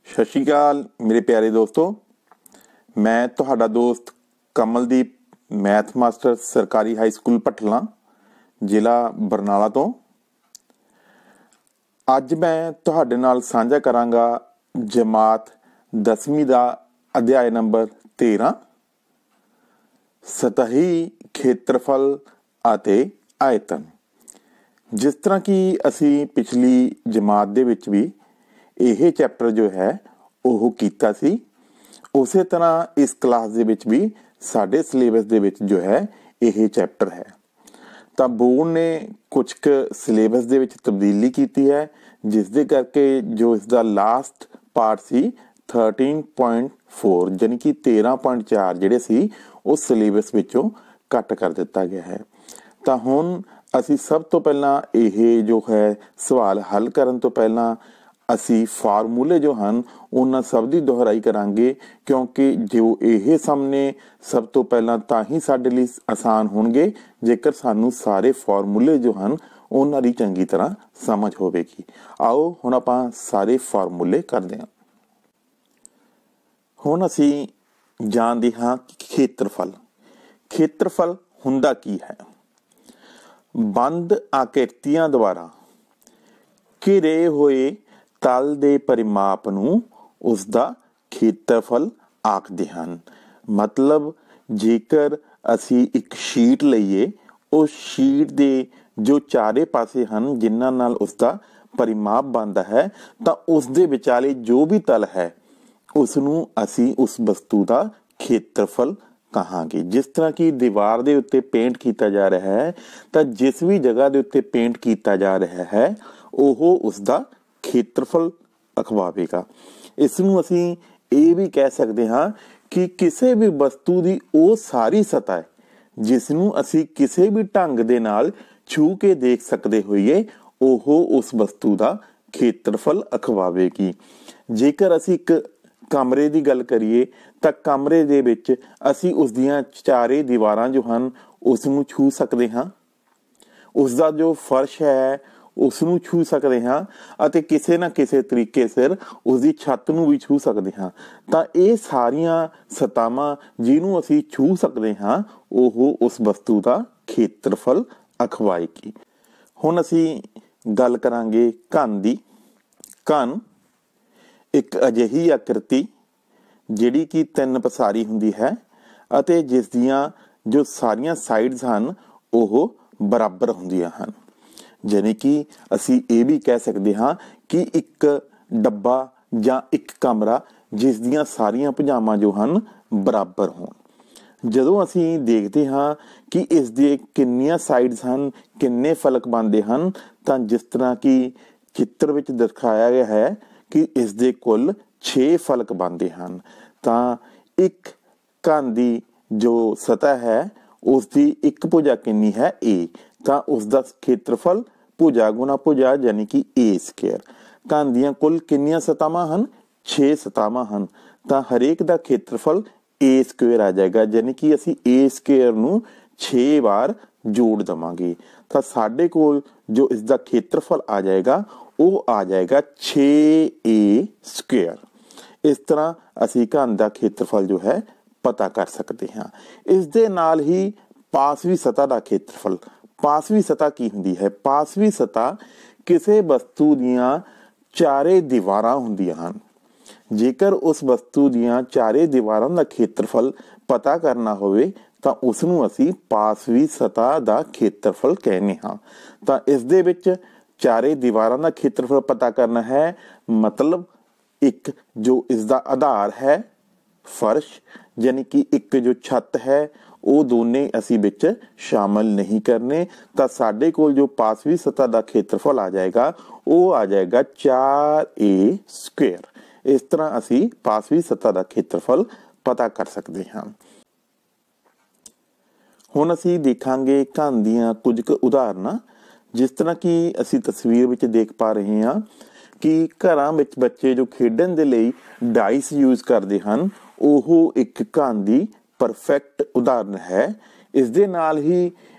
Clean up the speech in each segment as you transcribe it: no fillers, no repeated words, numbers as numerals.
ਸਤਿ ਸ਼੍ਰੀ ਅਕਾਲ ਮੇਰੇ ਪਿਆਰੇ ਦੋਸਤੋ, ਮੈਂ ਤੁਹਾਡਾ ਦੋਸਤ ਕਮਲਦੀਪ, ਮੈਥ ਮਾਸਟਰ ਸਰਕਾਰੀ ਹਾਈ ਸਕੂਲ ਭੱਠਲਾਂ, ਜ਼ਿਲ੍ਹਾ ਬਰਨਾਲਾ ਤੋਂ। ਅੱਜ ਮੈਂ ਤੁਹਾਡੇ ਨਾਲ ਸਾਂਝਾ ਕਰਾਂਗਾ ਜਮਾਤ 10ਵੀਂ ਦਾ ਅਧਿਆਇ ਨੰਬਰ 13, ਸਤਹੀ ਖੇਤਰਫਲ ਅਤੇ ਆਇਤਨ। ਜਿਸ ਤਰ੍ਹਾਂ ਕਿ ਅਸੀਂ ਪਿਛਲੀ ਜਮਾਤ ਦੇ ਵਿੱਚ ਵੀ ਇਹ ਚੈਪਟਰ ਜੋ ਹੈ ਉਹ ਕੀਤਾ ਸੀ, ਉਸੇ ਤਰ੍ਹਾਂ ਇਸ ਕਲਾਸ ਦੇ ਵਿੱਚ ਵੀ ਸਾਡੇ ਸਿਲੇਬਸ ਦੇ ਵਿੱਚ ਜੋ ਹੈ ਇਹ ਚੈਪਟਰ ਹੈ। ਤਾਂ ਬੋਰਡ ਨੇ ਕੁਝ ਕੁ ਸਿਲੇਬਸ ਦੇ ਵਿੱਚ ਤਬਦੀਲੀ ਕੀਤੀ ਹੈ, ਜਿਸ ਦੇ ਕਰਕੇ ਜੋ ਇਸ ਦਾ ਲਾਸਟ ਪਾਰਟ ਸੀ 13.4 ਯਾਨੀ ਕਿ 13.4 ਜਿਹੜੇ ਸੀ ਉਹ ਸਿਲੇਬਸ ਵਿੱਚੋਂ ਕੱਟ ਕਰ ਦਿੱਤਾ ਗਿਆ ਹੈ। ਤਾਂ ਹੁਣ ਅਸੀਂ ਸਭ ਤੋਂ ਪਹਿਲਾਂ ਇਹ ਜੋ ਹੈ ਸਵਾਲ ਹੱਲ ਕਰਨ ਤੋਂ ਪਹਿਲਾਂ ਅਸੀਂ ਫਾਰਮੂਲੇ ਜੋ ਹਨ ਉਹਨਾਂ ਸਭ ਦੀ ਦੁਹਰਾਈ ਕਰਾਂਗੇ, ਕਿਉਂਕਿ ਜੋ ਇਹ ਸਾਹਮਣੇ ਸਭ ਤੋਂ ਪਹਿਲਾਂ ਤਾਂ ਹੀ ਸਾਡੇ ਲਈ ਆਸਾਨ ਹੋਣਗੇ ਜੇਕਰ ਸਾਨੂੰ ਸਾਰੇ ਫਾਰਮੂਲੇ ਜੋ ਹਨ ਉਹਨਾਂ ਦੀ ਚੰਗੀ ਤਰ੍ਹਾਂ ਸਮਝ ਹੋਵੇਗੀ। ਆਓ ਹੁਣ ਆਪਾਂ ਸਾਰੇ ਫਾਰਮੂਲੇ ਕਰਦੇ ਹਾਂ। ਹੁਣ ਅਸੀਂ ਜਾਣਦੇ ਹਾਂ ਕਿ ਖੇਤਰਫਲ ਹੁੰਦਾ ਕੀ ਹੈ। ਬੰਦ ਆਕ੍ਰਿਤੀਆਂ ਦੁਆਰਾ ਘਿਰੇ ਹੋਏ ਤਲ ਦੇ ਪਰਿਮਾਪ ਨੂੰ ਉਸ ਦਾ ਖੇਤਰਫਲ ਆਖਦੇ ਹਨ। ਮਤਲਬ ਜੇਕਰ ਅਸੀਂ ਇੱਕ ਸ਼ੀਟ ਲਈਏ, ਉਸ ਸ਼ੀਟ ਦੇ ਜੋ ਚਾਰੇ ਪਾਸੇ ਹਨ ਜਿਨ੍ਹਾਂ ਨਾਲ ਉਸ ਦਾ ਪਰਿਮਾਪ ਬਣਦਾ ਹੈ, ਤਾਂ ਉਸ ਦੇ ਵਿਚਾਲੇ ਜੋ ਵੀ ਤਲ ਹੈ ਉਸ ਨੂੰ ਅਸੀਂ ਉਸ ਵਸਤੂ ਦਾ ਖੇਤਰਫਲ ਕਹਾਂਗੇ। ਜਿਸ ਤਰ੍ਹਾਂ ਕਿ ਦੀਵਾਰ ਦੇ ਉੱਤੇ ਪੇਂਟ ਕੀਤਾ ਜਾ ਰਿਹਾ ਹੈ, ਤਾਂ ਜਿਸ ਵੀ ਜਗ੍ਹਾ ਦੇ ਉੱਤੇ ਪੇਂਟ ਕੀਤਾ ਜਾ ਰਿਹਾ ਹੈ ਉਹ ਉਸ ਦਾ ਖੇਤਰਫਲ ਅਖਵਾਵੇਗਾ। ਇਸ ਨੂੰ ਅਸੀਂ ਇਹ ਵੀ ਕਹਿ ਸਕਦੇ ਹਾਂ ਕਿ ਕਿਸੇ ਵੀ ਵਸਤੂ ਦੀ ਉਹ ਸਾਰੀ ਸਤਹ ਜਿਸ ਨੂੰ ਅਸੀਂ ਕਿਸੇ ਵੀ ਢੰਗ ਦੇ ਨਾਲ ਛੂ ਕੇ ਦੇਖ ਸਕਦੇ ਹੋਈਏ, ਉਹ ਉਸ ਵਸਤੂ ਦਾ ਖੇਤਰਫਲ ਅਖਵਾਵੇਗੀ। ਜੇਕਰ ਅਸੀਂ ਇੱਕ ਕਮਰੇ ਦੀ ਗੱਲ ਕਰੀਏ ਤਾਂ ਕਮਰੇ ਦੇ ਵਿੱਚ ਅਸੀਂ ਉਸ ਦੀਆਂ ਚਾਰੇ ਦੀਵਾਰਾਂ ਜੋ ਹਨ ਉਸ ਨੂੰ ਛੂ ਸਕਦੇ ਹਾਂ, ਉਸ ਦਾ ਜੋ ਫਰਸ਼ ਹੈ ਉਸ ਨੂੰ ਛੂ ਸਕਦੇ ਹਾਂ ਅਤੇ ਕਿਸੇ ਨਾ ਕਿਸੇ ਤਰੀਕੇ ਸਿਰ ਉਸ ਦੀ ਛੱਤ ਨੂੰ ਵੀ ਛੂ ਸਕਦੇ ਹਾਂ। ਤਾਂ ਇਹ ਸਾਰੀਆਂ ਸਤਹਾਂ ਜਿਹਨੂੰ ਅਸੀਂ ਛੂ ਸਕਦੇ ਹਾਂ ਉਹ ਉਸ ਵਸਤੂ ਦਾ ਖੇਤਰਫਲ ਅਖਵਾਏਗੀ। ਹੁਣ ਅਸੀਂ ਗੱਲ ਕਰਾਂਗੇ ਘਨ ਦੀ। ਘਨ ਇੱਕ ਅਜਿਹੀ ਆਕ੍ਰਿਤੀ ਜਿਹੜੀ ਕਿ 3 ਪਸਾਰੀ ਹੁੰਦੀ ਹੈ ਅਤੇ ਜਿਸ ਦੀਆਂ ਜੋ ਸਾਰੀਆਂ ਸਾਈਡਸ ਹਨ ਉਹ ਬਰਾਬਰ ਹੁੰਦੀਆਂ ਹਨ। ਯਾਨੀ ਕਿ ਅਸੀਂ ਇਹ ਵੀ ਕਹਿ ਸਕਦੇ ਹਾਂ ਕਿ ਇੱਕ ਡੱਬਾ ਜਾਂ ਇੱਕ ਕਮਰਾ ਜਿਸ ਦੀਆਂ ਸਾਰੀਆਂ ਭੁਜਾਵਾਂ ਜੋ ਹਨ ਬਰਾਬਰ ਹੋਣ। ਜਦੋਂ ਅਸੀਂ ਦੇਖਦੇ ਹਾਂ ਕਿ ਇਸ ਦੇ ਕਿੰਨੀਆਂ ਸਾਈਡਸ ਹਨ, ਕਿੰਨੇ ਫਲਕ ਬਣਦੇ ਹਨ, ਤਾਂ ਜਿਸ ਤਰ੍ਹਾਂ ਕਿ ਚਿੱਤਰ ਵਿੱਚ ਦਿਖਾਇਆ ਗਿਆ ਹੈ ਕਿ ਇਸ ਦੇ ਕੁੱਲ 6 ਫਲਕ ਬਣਦੇ ਹਨ। ਤਾਂ ਇੱਕ ਘਨ ਦੀ ਜੋ ਸਤਹ ਹੈ ਉਸ ਦੀ ਇੱਕ ਭੁਜਾ ਕਿੰਨੀ ਹੈ A, ਤਾਂ ਉਸ ਦਾ ਖੇਤਰਫਲ ਭੁਜਾ ਗੁਣਾ ਭੁਜਾ ਯਾਨੀ ਕਿ A²। ਘਨ ਦੀਆਂ ਕੁੱਲ ਕਿੰਨੀਆਂ ਸਤਹਾਂ ਹਨ? 6 ਸਤਹਾਂ ਹਨ। ਤਾਂ ਹਰੇਕ ਦਾ ਖੇਤਰਫਲ A² ਆ ਜਾਏਗਾ, ਯਾਨੀ ਕਿ ਅਸੀਂ A² ਨੂੰ 6 ਵਾਰ ਜੋੜ ਦੇਵਾਂਗੇ ਤਾਂ ਸਾਡੇ ਕੋਲ ਜੋ ਇਸ ਦਾ ਖੇਤਰਫਲ ਆ ਜਾਏਗਾ ਉਹ ਆ ਜਾਏਗਾ 6A²। ਇਸ ਤਰ੍ਹਾਂ ਅਸੀਂ ਘਨ ਦਾ ਖੇਤਰਫਲ ਜੋ ਹੈ ਪਤਾ ਕਰ ਸਕਦੇ ਹਾਂ। ਇਸ ਦੇ ਨਾਲ ਹੀ ਪਾਸਵੀ ਸਤਹ ਦਾ ਖੇਤਰਫਲ। ਪਾਸਵੀ ਸਤਹ ਕੀ ਹੁੰਦੀ ਹੈ? ਪਾਸਵੀ ਸਤਹ ਕਿਸੇ ਵਸਤੂ ਦੀਆਂ ਚਾਰੇ ਦੀਵਾਰਾਂ ਹੁੰਦੀਆਂ ਹਨ। ਜੇਕਰ ਉਸ ਵਸਤੂ ਦੀਆਂ ਚਾਰੇ ਦੀਵਾਰਾਂ ਦਾ ਖੇਤਰਫਲ ਪਤਾ ਕਰਨਾ ਹੋਵੇ ਤਾਂ ਉਸ ਨੂੰ ਅਸੀਂ ਪਾਸਵੀ ਸਤਹ ਦਾ ਖੇਤਰਫਲ ਕਹਿੰਦੇ ਹਾਂ। ਤਾਂ ਇਸ ਦੇ ਵਿੱਚ ਚਾਰੇ ਦੀਵਾਰਾਂ ਦਾ ਖੇਤਰਫਲ ਪਤਾ ਕਰਨਾ ਹੈ, ਮਤਲਬ ਇੱਕ ਜੋ ਇਸ ਦਾ ਆਧਾਰ ਹੈ ਫਰਸ਼, ਯਾਨੀ ਕਿ ਇੱਕ ਜੋ ਛੱਤ ਹੈ, ਉਹ ਦੋਨੇ ਅਸੀਂ ਵਿੱਚ ਸ਼ਾਮਲ ਨਹੀਂ ਕਰਨੇ। ਤਾਂ ਸਾਡੇ ਕੋਲ ਜੋ ਪਾਸਵੀ ਸਤਹ ਦਾ ਖੇਤਰਫਲ ਆ ਜਾਏਗਾ ਉਹ ਆ ਜਾਏਗਾ 4A²। ਇਸ ਤਰ੍ਹਾਂ ਅਸੀਂ ਪਾਸਵੀ ਸਤਹ ਦਾ ਖੇਤਰਫਲ ਪਤਾ ਕਰ ਸਕਦੇ ਹਾਂ। ਹੁਣ ਅਸੀਂ ਦੇਖਾਂਗੇ ਘਨ ਦੀਆਂ ਕੁਝ ਕੁ ਉਦਾਹਰਨਾਂ। ਜਿਸ ਤਰ੍ਹਾਂ ਕਿ ਅਸੀਂ ਤਸਵੀਰ ਵਿੱਚ ਦੇਖ ਪਾ ਰਹੇ ਹਾਂ ਕਿ ਘਰਾਂ ਵਿੱਚ ਬੱਚੇ ਜੋ ਖੇਡਣ ਦੇ ਲਈ ਡਾਈਸ ਯੂਜ਼ ਕਰਦੇ ਹਨ, ਉਹ ਇੱਕ ਘਨ ਦੀ ਪਰਫੈਕਟ ਉਦਾਹਰਨ ਹੈ। ਇਸ ਦੇ ਨਾਲ ਹੀ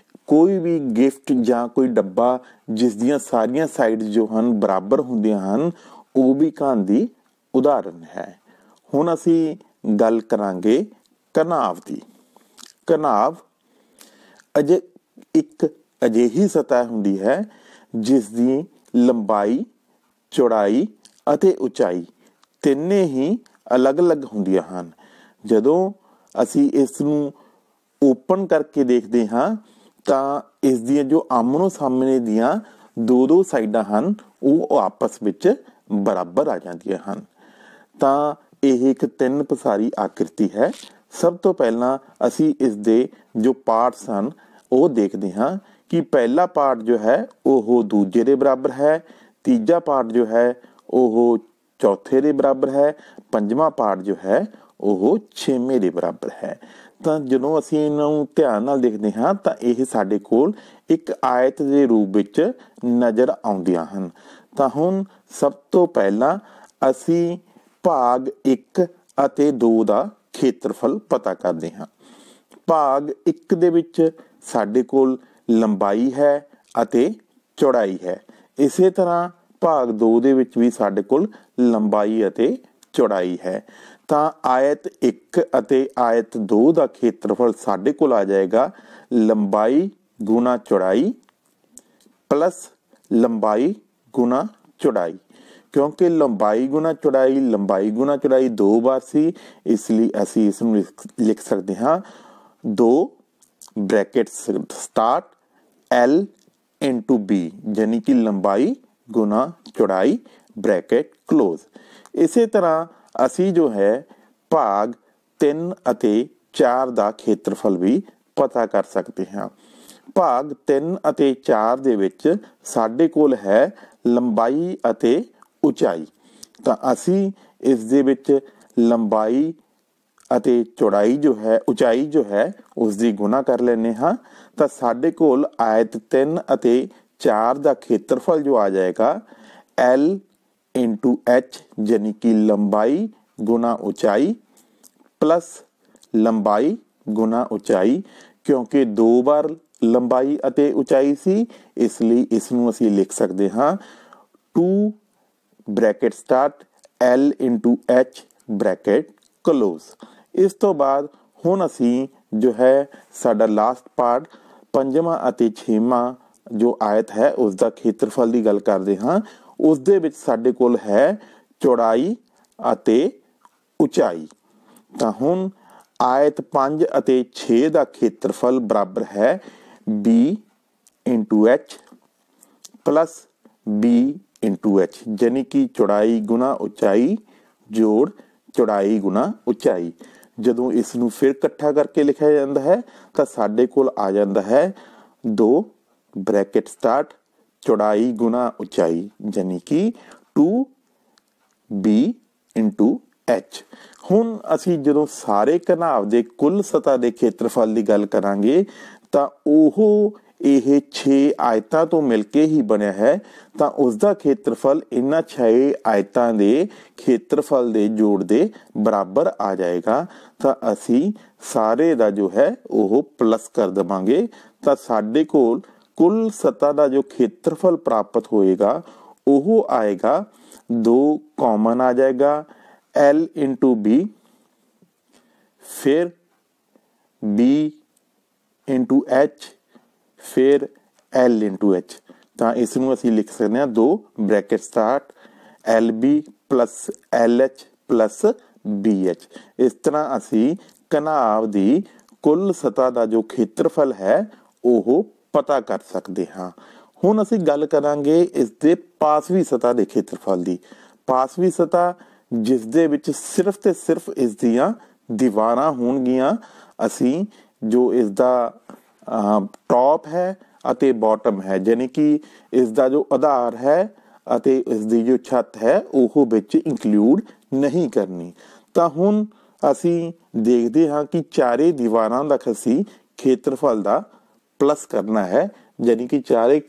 ਕੋਈ ਵੀ ਗਿਫਟ ਜਾਂ ਕੋਈ ਡੱਬਾ ਜਿਸ ਦੀਆਂ ਸਾਰੀਆਂ ਸਾਈਡਸ ਜੋ ਹਨ ਬਰਾਬਰ ਹੁੰਦੀਆਂ ਹਨ, ਉਹ ਵੀ ਘਨ ਦੀ ਉਦਾਹਰਨ ਹੈ। ਹੁਣ ਅਸੀਂ ਗੱਲ ਕਰਾਂਗੇ ਘਨਾਵ ਦੀ। ਘਨਾਵ ਇੱਕ ਅਜਿਹੀ ਸਤਹ ਹੁੰਦੀ ਹੈ ਜਿਸ ਦੀ ਲੰਬਾਈ, ਚੌੜਾਈ ਅਤੇ ਉਚਾਈ ਤਿੰਨੇ ਹੀ ਅਲੱਗ-ਅਲੱਗ ਹੁੰਦੀਆਂ ਹਨ। ਜਦੋਂ ਅਸੀਂ ਇਸ ਨੂੰ ਓਪਨ ਕਰਕੇ ਦੇਖਦੇ ਹਾਂ ਤਾਂ ਇਸ ਦੀਆਂ ਜੋ ਆਮੋ ਸਾਹਮਣੇ ਦੀਆਂ ਦੋ ਸਾਈਡਾਂ ਹਨ ਉਹ ਆਪਸ ਵਿੱਚ ਬਰਾਬਰ ਆ ਜਾਂਦੀਆਂ ਹਨ। ਤਾਂ ਇਹ ਇੱਕ ਤਿੰਨ ਪਸਾਰੀ ਆਕ੍ਰਿਤੀ ਹੈ। ਸਭ ਤੋਂ ਪਹਿਲਾਂ ਅਸੀਂ ਇਸ ਦੇ ਜੋ ਪਾਰਟਸ ਹਨ ਉਹ ਦੇਖਦੇ ਹਾਂ ਕਿ ਪਹਿਲਾ ਪਾਰਟ ਜੋ ਹੈ ਉਹ ਦੂਜੇ ਦੇ ਬਰਾਬਰ ਹੈ, ਤੀਜਾ ਪਾਰਟ ਜੋ ਹੈ ਉਹ ਚੌਥੇ ਦੇ ਬਰਾਬਰ ਹੈ, ਪੰਜਵਾਂ ਪਾਰਟ ਜੋ ਹੈ ਉਹ ਛੇਵੇਂ ਦੇ ਬਰਾਬਰ ਹੈ। ਤਾਂ ਜਦੋਂ ਅਸੀਂ ਇਹਨਾਂ ਨੂੰ ਧਿਆਨ ਨਾਲ ਦੇਖਦੇ ਹਾਂ ਤਾਂ ਇਹ ਸਾਡੇ ਕੋਲ ਇੱਕ ਆਇਤ ਦੇ ਰੂਪ ਵਿੱਚ ਨਜ਼ਰ ਆਉਂਦੀਆਂ ਹਨ। ਤਾਂ ਹੁਣ ਸਭ ਤੋਂ ਪਹਿਲਾਂ ਅਸੀਂ ਭਾਗ 1 ਅਤੇ 2 ਦਾ ਖੇਤਰਫਲ ਪਤਾ ਕਰਦੇ ਹਾਂ। ਭਾਗ 1 ਦੇ ਵਿੱਚ ਸਾਡੇ ਕੋਲ ਲੰਬਾਈ ਹੈ ਅਤੇ ਚੌੜਾਈ ਹੈ। ਇਸੇ ਤਰ੍ਹਾਂ ਭਾਗ 2 ਦੇ ਵਿੱਚ ਵੀ ਸਾਡੇ ਕੋਲ ਲੰਬਾਈ ਅਤੇ ਚੌੜਾਈ ਹੈ। ਤਾਂ ਆਇਤ 1 ਅਤੇ ਆਇਤ 2 ਦਾ ਖੇਤਰਫਲ ਸਾਡੇ ਕੋਲ ਆ ਜਾਏਗਾ ਲੰਬਾਈ ਗੁਣਾ ਚੌੜਾਈ ਪਲਸ ਲੰਬਾਈ ਗੁਣਾ ਚੌੜਾਈ। ਕਿਉਂਕਿ ਲੰਬਾਈ ਗੁਣਾ ਚੌੜਾਈ 2 ਵਾਰ ਸੀ, ਇਸ ਲਈ ਅਸੀਂ ਇਸ ਨੂੰ ਲਿਖ ਸਕਦੇ ਹਾਂ 2 bracket start L into B, यानी कि लंबाई गुना चौड़ाई ब्रैकेट क्लोज। इसे तरह असी जो है भाग 3 ਅਤੇ 4 ਦਾ ਖੇਤਰਫਲ ਵੀ ਪਤਾ ਕਰ ਸਕਦੇ ਹਾਂ। ਭਾਗ 3 ਅਤੇ 4 ਦੇ ਵਿੱਚ ਸਾਡੇ ਕੋਲ ਹੈ ਲੰਬਾਈ ਅਤੇ ਉਚਾਈ। ਤਾਂ ਅਸੀਂ ਇਸ ਦੇ ਵਿੱਚ ਲੰਬਾਈ ਅਤੇ ਚੌੜਾਈ ਜੋ ਹੈ, ਉਚਾਈ ਜੋ ਹੈ ਉਸ ਦੀ ਗੁਣਾ ਕਰ ਲੈਂਦੇ ਹਾਂ। ਤਾਂ ਸਾਡੇ ਕੋਲ ਆਇਤ 3 ਅਤੇ 4 ਦਾ ਖੇਤਰਫਲ ਜੋ ਆ ਜਾਏਗਾ L into H, यानी कि लंबाई गुना ऊंचाई प्लस लंबाई गुना ऊंचाई। क्योंकि 2 बार लंबाई ਅਤੇ ऊंचाई सी, इसलिए इसनों ਅਸੀਂ लिख सकते हाँ 2 bracket start L into H bracket close. ਇਸ ਤੋਂ ਬਾਅਦ ਹੁਣ ਅਸੀਂ ਜੋ ਹੈ ਸਾਡਾ ਲਾਸਟ ਪਾਰਟ ਪੰਜਵਾਂ ਅਤੇ ਛੇਵਾਂ ਜੋ ਆਇਤ ਹੈ ਉਸ ਦਾ ਖੇਤਰਫਲ ਦੀ ਗੱਲ ਕਰਦੇ ਹਾਂ। ਉਸ ਦੇ ਵਿੱਚ ਸਾਡੇ ਕੋਲ ਹੈ ਚੌੜਾਈ ਅਤੇ ਉਚਾਈ। ਤਾਂ ਹੁਣ ਆਇਤ 5 ਅਤੇ 6 ਦਾ ਖੇਤਰਫਲ ਬਰਾਬਰ ਹੈ B into H plus B into H, यानी कि ਚੌੜਾਈ ਗੁਣਾ ਉਚਾਈ ਜੋੜ ਚੌੜਾਈ ਗੁਣਾ ਉਚਾਈ। ਜਦੋਂ ਇਸ ਨੂੰ ਫਿਰ ਇਕੱਠਾ ਕਰਕੇ ਲਿਖਿਆ ਜਾਂਦਾ ਹੈ ਤਾਂ ਸਾਡੇ ਕੋਲ ਆ ਜਾਂਦਾ ਹੈ 2 ਬ੍ਰੈਕਟ ਸਟਾਰਟ ਚੌੜਾਈ ਗੁਣਾ ਉਚਾਈ, यानी कि 2B into H। ਹੁਣ ਅਸੀਂ ਜਦੋਂ ਸਾਰੇ ਘਨਾਵ ਦੇ ਕੁੱਲ ਸਤਹ ਦੇ ਖੇਤਰਫਲ ਦੀ ਗੱਲ ਕਰਾਂਗੇ ਤਾਂ ਉਹ ਇਹ 6 ਆਇਤਾਂ ਤੋਂ ਮਿਲ ਕੇ ਹੀ ਬਣਿਆ ਹੈ। ਤਾਂ ਉਸ ਦਾ ਖੇਤਰਫਲ ਇਹਨਾਂ 6 ਆਇਤਾਂ ਦੇ ਖੇਤਰਫਲ ਦੇ ਜੋੜ ਦੇ ਬਰਾਬਰ ਆ ਜਾਏਗਾ। ਤਾਂ ਅਸੀਂ ਸਾਰੇ ਦਾ ਜੋ ਹੈ ਉਹ ਪਲੱਸ ਕਰ ਦੇਵਾਂਗੇ। ਤਾਂ ਸਾਡੇ ਕੋਲ ਕੁੱਲ ਸਤਹ ਦਾ ਜੋ ਖੇਤਰਫਲ ਪ੍ਰਾਪਤ ਹੋਏਗਾ ਉਹ ਆਏਗਾ 2 ਕਾਮਨ ਆ ਜਾਏਗਾ L into B, फिर B into H, फिर L into H। ਤਾਂ ਇਸ ਨੂੰ ਅਸੀਂ ਲਿਖ ਸਕਦੇ ਹਾਂ 2 bracket start LB plus LH plus BH। ਇਸ ਤਰ੍ਹਾਂ ਅਸੀਂ ਘਨਾਵ ਦੀ ਕੁੱਲ ਸਤਹ ਦਾ ਜੋ ਖੇਤਰਫਲ ਹੈ ਉਹ ਪਤਾ ਕਰ ਸਕਦੇ ਹਾਂ। ਹੁਣ ਅਸੀਂ ਗੱਲ ਕਰਾਂਗੇ ਇਸ ਦੇ ਪਾਸਵੀ ਸਤਹ ਦੇ ਖੇਤਰਫਲ ਦੀ। ਪਾਸਵੀ ਸਤਹ ਜਿਸ ਦੇ ਵਿੱਚ ਸਿਰਫ ਤੇ ਸਿਰਫ ਇਸ ਦੀਆਂ ਦੀਵਾਰਾਂ ਹੋਣਗੀਆਂ। ਅਸੀਂ ਜੋ ਇਸ ਦਾ ਟੌਪ ਹੈ ਅਤੇ ਬਾਟਮ ਹੈ, ਯਾਨੀ ਕਿ ਇਸ ਦਾ ਜੋ ਆਧਾਰ ਹੈ ਅਤੇ ਇਸ ਦੀ ਜੋ ਛੱਤ ਹੈ ਉਹ ਵਿੱਚ ਇੰਕਲੂਡ ਨਹੀਂ ਕਰਨੀ। ਤਾਂ ਹੁਣ ਅਸੀਂ ਦੇਖਦੇ ਹਾਂ ਕਿ ਚਾਰੇ ਦੀਵਾਰਾਂ ਦਾ ਅਸੀਂ ਖੇਤਰਫਲ ਦਾ ਪਲੱਸ ਕਰਨਾ ਹੈ, ਯਾਨੀ ਕਿ ਚਾਰੇ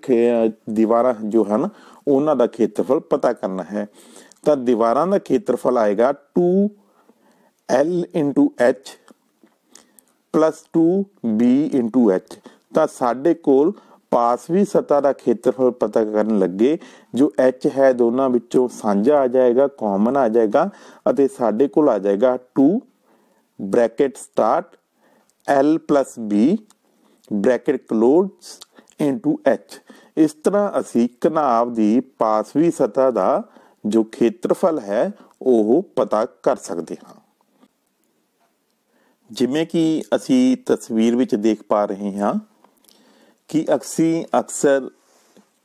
ਦੀਵਾਰਾਂ ਜੋ ਹਨ ਉਹਨਾਂ ਦਾ ਖੇਤਰਫਲ ਪਤਾ ਕਰਨਾ ਹੈ। ਤਾਂ ਦੀਵਾਰਾਂ ਦਾ ਖੇਤਰਫਲ ਆਏਗਾ 2L into H plus 2B into H। ਤਾਂ ਸਾਡੇ ਕੋਲ ਪਾਸਵੀ ਸਤ੍ਹਾ ਦਾ ਖੇਤਰਫਲ ਪਤਾ ਕਰਨ ਲੱਗੇ, ਜੋ h ਹੈ ਦੋਨਾਂ ਵਿੱਚੋਂ ਸਾਂਝਾ ਆ ਜਾਏਗਾ, ਕਾਮਨ ਆ ਜਾਏਗਾ ਅਤੇ ਸਾਡੇ ਕੋਲ ਆ ਜਾਏਗਾ 2 bracket start l plus b bracket close into h। ਇਸ ਤਰ੍ਹਾਂ ਅਸੀਂ ਘਨਾਭ ਦੀ ਪਾਸਵੀ ਸਤ੍ਹਾ ਦਾ ਜੋ ਖੇਤਰਫਲ ਹੈ ਉਹ ਪਤਾ ਕਰ ਸਕਦੇ ਹਾਂ। ਜਿਵੇਂ ਕਿ ਅਸੀਂ ਤਸਵੀਰ ਵਿੱਚ ਦੇਖ ਪਾ ਰਹੇ ਹਾਂ ਕਿ ਅਸੀਂ ਅਕਸਰ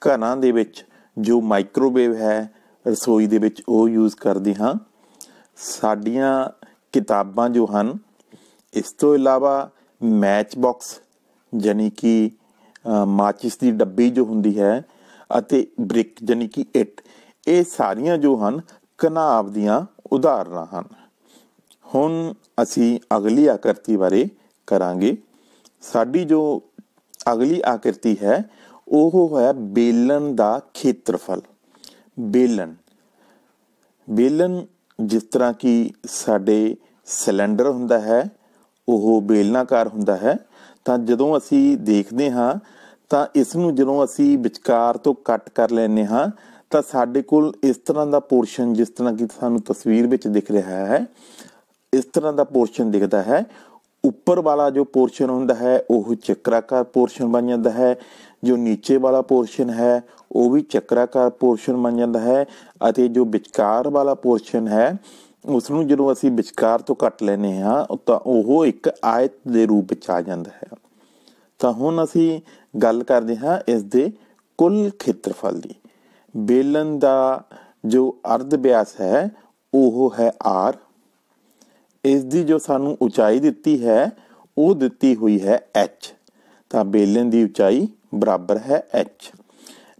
ਘਰਾਂ ਦੇ ਵਿੱਚ ਜੋ ਮਾਈਕ੍ਰੋਵੇਵ ਹੈ ਰਸੋਈ ਦੇ ਵਿੱਚ ਉਹ ਯੂਜ਼ ਕਰਦੇ ਹਾਂ। ਸਾਡੀਆਂ ਕਿਤਾਬਾਂ ਜੋ ਹਨ, ਇਸ ਤੋਂ ਇਲਾਵਾ ਮੈਚ ਬਾਕਸ ਯਾਨੀ ਕਿ ਮਾਚਿਸ ਦੀ ਡੱਬੀ ਜੋ ਹੁੰਦੀ ਹੈ ਅਤੇ ਬ੍ਰਿਕ ਯਾਨੀ ਕਿ ਇੱਟ, ਇਹ ਸਾਰੀਆਂ ਜੋ ਹਨ ਘਨਾਭ ਦੀਆਂ ਉਦਾਹਰਨਾਂ ਹਨ। ਹੁਣ ਅਸੀਂ ਅਗਲੀ ਆਕ੍ਰਿਤੀ ਬਾਰੇ ਕਰਾਂਗੇ। ਸਾਡੀ ਜੋ ਅਗਲੀ ਆਕ੍ਰਿਤੀ ਹੈ ਉਹ ਹੈ ਬੇਲਣ ਦਾ ਖੇਤਰਫਲ। ਬੇਲਣ ਜਿਸ ਤਰ੍ਹਾਂ ਕਿ ਸਾਡੇ ਸਿਲੰਡਰ ਹੁੰਦਾ ਹੈ ਉਹ ਬੇਲਨਾਕਾਰ ਹੁੰਦਾ ਹੈ, ਤਾਂ ਜਦੋਂ ਅਸੀਂ ਦੇਖਦੇ ਹਾਂ ਤਾਂ ਇਸ ਨੂੰ ਜਦੋਂ ਅਸੀਂ ਵਿਚਕਾਰ ਤੋਂ ਕੱਟ ਕਰ ਲੈਂਦੇ ਹਾਂ ਤਾਂ ਸਾਡੇ ਕੋਲ ਇਸ ਤਰ੍ਹਾਂ ਦਾ ਪੋਰਸ਼ਨ, ਜਿਸ ਤਰ੍ਹਾਂ ਕਿ ਸਾਨੂੰ ਤਸਵੀਰ ਵਿੱਚ ਦਿਖ ਰਿਹਾ ਹੈ, ਇਸ ਤਰ੍ਹਾਂ ਦਾ ਪੋਰਸ਼ਨ ਦਿਖਦਾ ਹੈ। ਉੱਪਰ ਵਾਲਾ ਜੋ ਪੋਰਸ਼ਨ ਹੁੰਦਾ ਹੈ ਉਹ ਚੱਕਰਾਕਾਰ ਪੋਰਸ਼ਨ ਬਣ ਜਾਂਦਾ ਹੈ, ਜੋ ਨੀਚੇ ਵਾਲਾ ਪੋਰਸ਼ਨ ਹੈ ਉਹ ਵੀ ਚੱਕਰਾਕਾਰ ਪੋਰਸ਼ਨ ਬਣ ਜਾਂਦਾ ਹੈ ਅਤੇ ਜੋ ਵਿਚਕਾਰ ਵਾਲਾ ਪੋਰਸ਼ਨ ਹੈ ਉਸ ਨੂੰ ਜਦੋਂ ਅਸੀਂ ਵਿਚਕਾਰ ਤੋਂ ਕੱਟ ਲੈਂਦੇ ਹਾਂ ਤਾਂ ਉਹ ਇੱਕ ਆਇਤ ਦੇ ਰੂਪ ਵਿੱਚ ਆ ਜਾਂਦਾ ਹੈ। ਤਾਂ ਹੁਣ ਅਸੀਂ ਗੱਲ ਕਰਦੇ ਹਾਂ ਇਸ ਦੇ ਕੁੱਲ ਖੇਤਰਫਲ ਦੀ। ਬੇਲਣ ਦਾ ਜੋ ਅਰਧ ਵਿਆਸ ਹੈ ਉਹ ਹੈ r। ਇਸ ਦੀ ਜੋ ਸਾਨੂੰ ਉਚਾਈ ਦਿੱਤੀ ਹੈ ਉਹ ਦਿੱਤੀ ਹੋਈ ਹੈ h। ਤਾਂ ਬੇਲਣ ਦੀ ਉਚਾਈ ਬਰਾਬਰ ਹੈ h।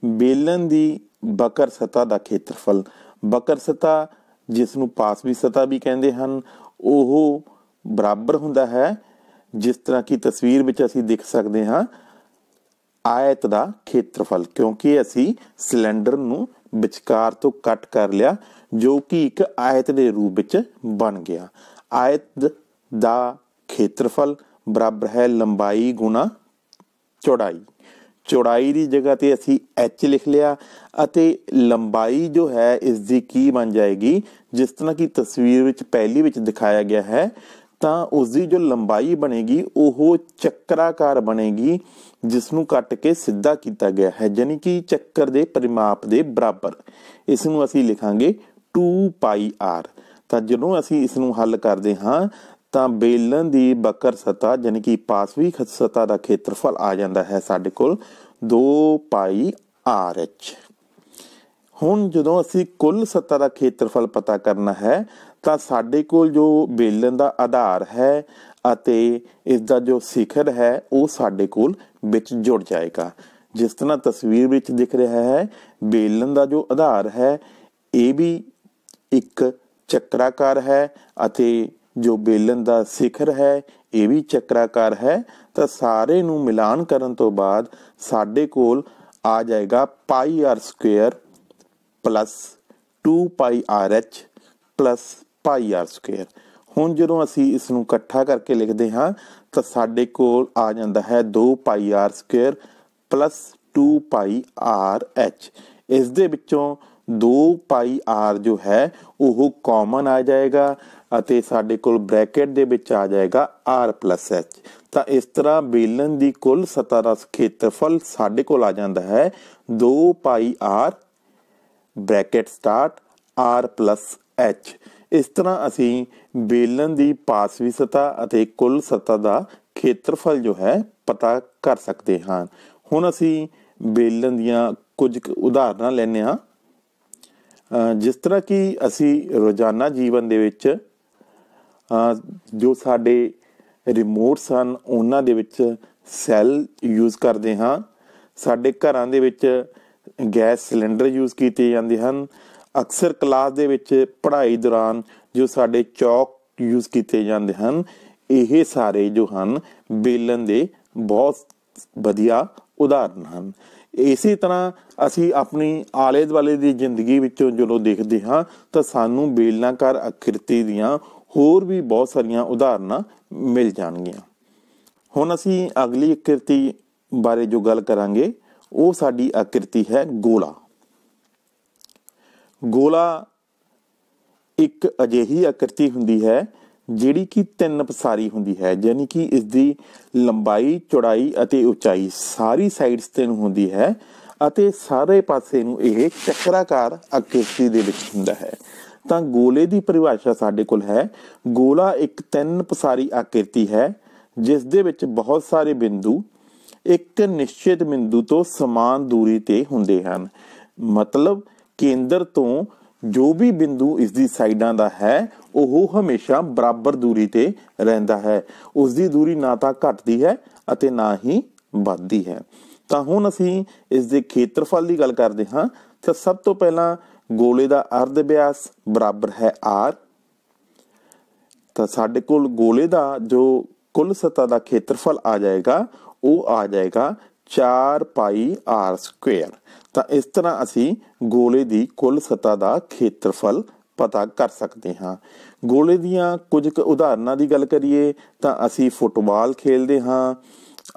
ਬੇਲਣ ਦੀ ਬਕਰ ਸਤ੍ਹਾ ਦਾ ਖੇਤਰਫਲ, ਬਕਰ ਸਤ੍ਹਾ ਜਿਸ ਨੂੰ ਪਾਸਵੀ ਸਤ੍ਹਾ ਵੀ ਕਹਿੰਦੇ ਹਨ, ਉਹ ਬਰਾਬਰ ਹੁੰਦਾ ਹੈ, ਜਿਸ ਤਰ੍ਹਾਂ ਕਿ ਤਸਵੀਰ ਵਿੱਚ ਅਸੀਂ ਦੇਖ ਸਕਦੇ ਹਾਂ, ਆਇਤ ਦਾ ਖੇਤਰਫਲ, ਕਿਉਂਕਿ ਅਸੀਂ ਸਿਲੰਡਰ ਨੂੰ ਵਿਚਕਾਰ ਤੋਂ ਕੱਟ ਕਰ ਲਿਆ ਜੋ ਕਿ ਇੱਕ ਆਇਤ ਦੇ ਰੂਪ ਵਿੱਚ ਬਣ ਗਿਆ। ਆਇਤ ਦਾ ਖੇਤਰਫਲ ਬਰਾਬਰ ਹੈ ਲੰਬਾਈ ਗੁਣਾ ਚੌੜਾਈ। ਚੌੜਾਈ ਦੀ ਜਗ੍ਹਾ ਤੇ ਅਸੀਂ h ਲਿਖ ਲਿਆ ਅਤੇ ਲੰਬਾਈ ਜੋ ਹੈ ਇਸ ਦੀ ਕੀ ਬਣ ਜਾਏਗੀ, ਜਿਸ ਤਰ੍ਹਾਂ ਕਿ ਤਸਵੀਰ ਵਿੱਚ ਪਹਿਲੀ ਵਿੱਚ ਦਿਖਾਇਆ ਗਿਆ ਹੈ, ਤਾਂ ਉਸ ਦੀ ਜੋ ਲੰਬਾਈ ਬਣੇਗੀ ਉਹ ਚੱਕਰਾਕਾਰ ਬਣੇਗੀ, ਜਿਸ ਨੂੰ ਕੱਟ ਕੇ ਸਿੱਧਾ ਕੀਤਾ ਗਿਆ ਹੈ, ਯਾਨੀ ਕਿ ਚੱਕਰ ਦੇ ਪਰਿਮਾਪ ਦੇ ਬਰਾਬਰ। ਇਸ ਨੂੰ ਅਸੀਂ ਲਿਖਾਂਗੇ 2πr। ਤਾਂ ਜਦੋਂ ਅਸੀਂ ਇਸ ਨੂੰ ਹੱਲ ਕਰਦੇ ਹਾਂ ਤਾਂ ਬੇਲਣ ਦੀ ਬਕਰ ਸਤ੍ਹਾ ਯਾਨੀ ਕਿ ਪਾਸਵੀ ਸਤ੍ਹਾ ਦਾ ਖੇਤਰਫਲ ਆ ਜਾਂਦਾ ਹੈ ਸਾਡੇ ਕੋਲ 2πrh। ਹੁਣ ਜਦੋਂ ਅਸੀਂ ਕੁੱਲ ਸਤ੍ਹਾ ਦਾ ਖੇਤਰਫਲ ਪਤਾ ਕਰਨਾ ਹੈ ਤਾਂ ਸਾਡੇ ਕੋਲ ਜੋ ਬੇਲਣ ਦਾ ਆਧਾਰ ਹੈ ਅਤੇ ਇਸ ਦਾ ਜੋ ਸਿਖਰ ਹੈ ਉਹ ਸਾਡੇ ਕੋਲ ਵਿੱਚ ਜੁੜ ਜਾਏਗਾ। ਜਿਸ ਤਰ੍ਹਾਂ ਤਸਵੀਰ ਵਿੱਚ ਦਿਖ ਰਿਹਾ ਹੈ, ਬੇਲਣ ਦਾ ਜੋ ਆਧਾਰ ਹੈ ਇਹ ਵੀ ਇੱਕ ਚੱਕਰਾਕਾਰ ਹੈ ਅਤੇ ਜੋ ਬੇਲਣ ਦਾ ਸਿਖਰ ਹੈ ਇਹ ਵੀ ਚੱਕਰਾਕਾਰ ਹੈ। ਤਾਂ ਸਾਰੇ ਨੂੰ ਮਿਲਾਨ ਕਰਨ ਤੋਂ ਬਾਅਦ ਸਾਡੇ ਕੋਲ ਆ ਜਾਏਗਾ πr² plus 2πrh plus πr²। ਹੁਣ ਜਦੋਂ ਅਸੀਂ ਇਸ ਨੂੰ ਇਕੱਠਾ ਕਰਕੇ ਲਿਖਦੇ ਹਾਂ ਤਾਂ ਸਾਡੇ ਕੋਲ ਆ ਜਾਂਦਾ ਹੈ 2πr² ਪਲੱਸ 2πrh। ਇਸ ਦੇ ਵਿੱਚੋਂ 2πr ਜੋ ਹੈ ਉਹ ਕਾਮਨ ਆ ਜਾਏਗਾ ਅਤੇ ਸਾਡੇ ਕੋਲ ਬ੍ਰੈਕਟ ਦੇ ਵਿੱਚ ਆ ਜਾਏਗਾ r+h। ਤਾਂ ਇਸ ਤਰ੍ਹਾਂ ਬੇਲਣ ਦੀ ਕੁੱਲ ਸਤ੍ਹਾ ਦਾ ਖੇਤਰਫਲ ਸਾਡੇ ਕੋਲ ਆ ਜਾਂਦਾ ਹੈ 2πr ਬ੍ਰੈਕਟ ਸਟਾਰਟ r+h। ਇਸ ਤਰ੍ਹਾਂ ਅਸੀਂ ਬੇਲਣ ਦੀ ਪਾਸਵੀ ਸਤ੍ਹਾ ਅਤੇ ਕੁੱਲ ਸਤ੍ਹਾ ਦਾ ਖੇਤਰਫਲ ਜੋ ਹੈ ਪਤਾ ਕਰ ਸਕਦੇ ਹਾਂ। ਹੁਣ ਅਸੀਂ ਬੇਲਣ ਦੀਆਂ ਕੁਝ ਉਦਾਹਰਨਾਂ ਲੈਂਦੇ ਹਾਂ। ਜਿਸ ਤਰ੍ਹਾਂ ਕਿ ਅਸੀਂ ਰੋਜ਼ਾਨਾ ਜੀਵਨ ਦੇ ਵਿੱਚ ਜੋ ਸਾਡੇ ਰਿਮੋਟਸ ਹਨ ਉਹਨਾਂ ਦੇ ਵਿੱਚ ਸੈੱਲ ਯੂਜ਼ ਕਰਦੇ ਹਾਂ। ਸਾਡੇ ਘਰਾਂ ਦੇ ਵਿੱਚ ਗੈਸ ਸਿਲੰਡਰ ਯੂਜ਼ ਕੀਤੇ ਜਾਂਦੇ ਹਨ। ਅਕਸਰ ਕਲਾਸ ਦੇ ਵਿੱਚ ਪੜ੍ਹਾਈ ਦੌਰਾਨ ਜੋ ਸਾਡੇ ਚੌਕ ਯੂਜ਼ ਕੀਤੇ ਜਾਂਦੇ ਹਨ, ਇਹ ਸਾਰੇ ਜੋ ਹਨ ਬੇਲਣ ਦੇ ਬਹੁਤ ਵਧੀਆ ਉਦਾਹਰਨ ਹਨ। ਇਸੇ ਤਰ੍ਹਾਂ ਅਸੀਂ ਆਪਣੀ ਆਲੇ ਦੁਆਲੇ ਦੀ ਜ਼ਿੰਦਗੀ ਵਿੱਚੋਂ ਜਦੋਂ ਦੇਖਦੇ ਹਾਂ ਤਾਂ ਸਾਨੂੰ ਬੇਲਨਾਕਾਰ ਆਕ੍ਰਿਤੀ ਦੀਆਂ ਹੋਰ ਵੀ ਬਹੁਤ ਸਾਰੀਆਂ ਉਦਾਹਰਨਾਂ ਮਿਲ ਜਾਣਗੀਆਂ। ਹੁਣ ਅਸੀਂ ਅਗਲੀ ਆਕ੍ਰਿਤੀ बारे जो गल करांगे वो साडी आकृति है गोला। गोला एक अजिही आकृति हुंदी है जिहड़ी कि 3 पसारी हुंदी है, यानी कि इसकी लंबाई चौड़ाई अते उचाई सारी साइड्स ते हुंदी है अते सारे पासे नूं इह चक्राकार आकृति दे विच हुंदा है। तां गोले की परिभाषा साडे कोल है, गोला एक 3 पसारी आकृति है जिस दे विच बहुत सारे बिंदु एक निश्चित बिंदु तो समान दूरी ते हुंदे हन। मतलब केंद्र तो जो भी बिंदु इसकी साइडां दा है वह हमेशा बराबर दूरी ते रहिंदा है, उसकी दूरी ना तो घटदी है अते ना ही वधदी है। तो हुण असीं इस दे खेत्रफल की गल करते हाँ। तो सब तो पहला गोले का अर्ध व्यास बराबर है आर। तो साडे कोल गोले का जो कुल सतह का खेत्रफल आ जाएगा वो आ जाएगा 4 पाई आर स्क्वेयर। तो इस तरह असी गोले की कुल सतह का खेत्रफल पता कर सकते हाँ। गोले दियां कुछ उदाहरणों की गल करिए तो असी फुटबॉल खेलते हाँ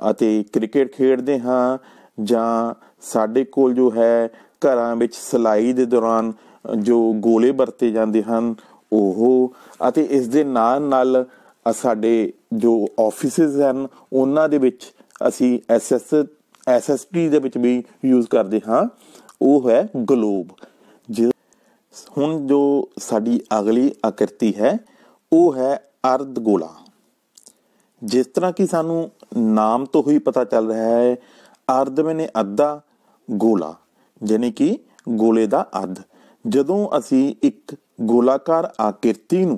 अते क्रिकेट खेडते हाँ, जां साडे कोल जो है घरां विच सिलाई दे दौरान जो गोले वरते जाते हैं ओह, अते इस दे नाल साडे जो ऑफिसिस हैं उन्हां दे विच असी SST दे विच भी यूज करते हाँ, वो है ग्लोब। हुण जो साडी अगली आकृति है वो है अर्ध गोला। जिस तरह की सानू नाम तो ही पता चल रहा है, अर्ध मैंने अद्धा, गोला यानी कि गोले का अर्ध। जदों असी एक गोलाकार आकृति नूं